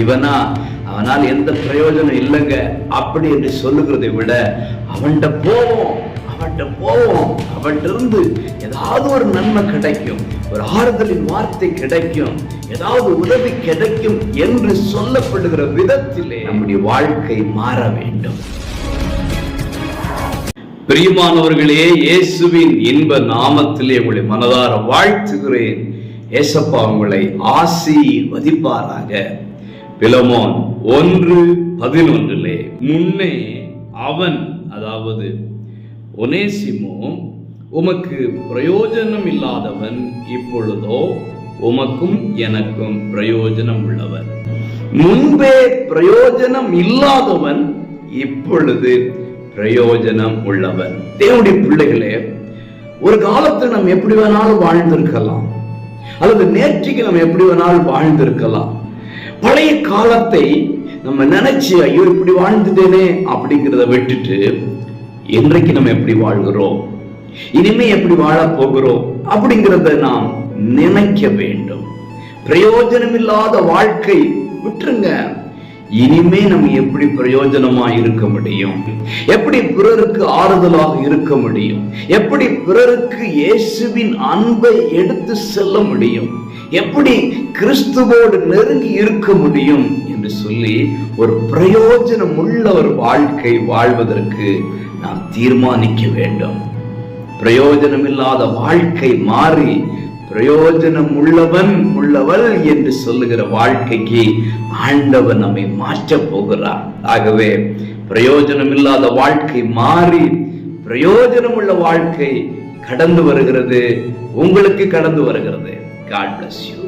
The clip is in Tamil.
இவனா அவனால் எந்த பிரயோஜனம் இல்லைங்க அப்படி என்று சொல்லுகிறதை விட அவன்கிட்ட போவோம், அவன்கிட்ட இருந்து ஏதாவது ஒரு நன்மை கிடைக்கும், ஒரு ஆறுதலின் வார்த்தை கிடைக்கும், ஏதாவது உதவி கிடைக்கும் என்று சொல்லப்படுகிற விதத்திலே நம்முடைய வாழ்க்கை மாற வேண்டும். பிரியமானவர்களே, இயேசுவின் இன்ப நாமத்திலே உங்களை மனதார வாழ்த்துகிறேன். ஏசப்பா உங்களை ஆசீர்வதிப்பாராக. பிலமோன் 1:11 முன்னே அவன், அதாவது ஒனேசிமோ, உமக்கு பிரயோஜனம் இல்லாதவன், இப்பொழுதோ உமக்கும் எனக்கும் பிரயோஜனம் உள்ளவன். முன்பே பிரயோஜனம் இல்லாதவன், இப்பொழுது பிரயோஜனம் உள்ளவன். தேவனுடைய பிள்ளைகளே, ஒரு காலத்தில் நம்ம எப்படி வேணாலும் வாழ்ந்திருக்கலாம், அல்லது நேற்றுக்கு நம்ம எப்படி வேணாலும் வாழ்ந்திருக்கலாம். பழைய காலத்தை நம்ம நினைச்சு ஐயோ இப்படி வாழ்ந்துட்டேனே அப்படிங்கிறத விட்டுட்டு இன்றைக்கு நம்ம எப்படி வாழ்கிறோம், இனிமே எப்படி வாழ போகிறோம் அப்படிங்கிறத நாம் நினைக்க வேண்டும். பிரயோஜனம் இல்லாத வாழ்க்கை விட்டுருங்க. இனிமே நம்ம எப்படி பிரயோஜனமா இருக்க முடியும், எப்படி பிறருக்கு ஆறுதலாக இருக்க முடியும், எப்படி பிறருக்கு இயேசுவின் அன்பை எடுத்து செல்ல முடியும், எப்படி கிறிஸ்துவோடு நெருங்கி இருக்க முடியும் என்று சொல்லி ஒரு பிரயோஜனம் உள்ள ஒரு வாழ்க்கை வாழ்வதற்கு நாம் தீர்மானிக்க வேண்டும். பிரயோஜனம் இல்லாத வாழ்க்கை மாறி பிரயோஜனம் உள்ளவள் என்று சொல்லுகிற வாழ்க்கைக்கு ஆண்டவர் நம்மை மாற்றப் போகிறார். ஆகவே பிரயோஜனம் இல்லாத வாழ்க்கை மாறி பிரயோஜனம் உள்ள வாழ்க்கை கடந்து வருகிறது, உங்களுக்கு கடந்து வருகிறது. God bless you.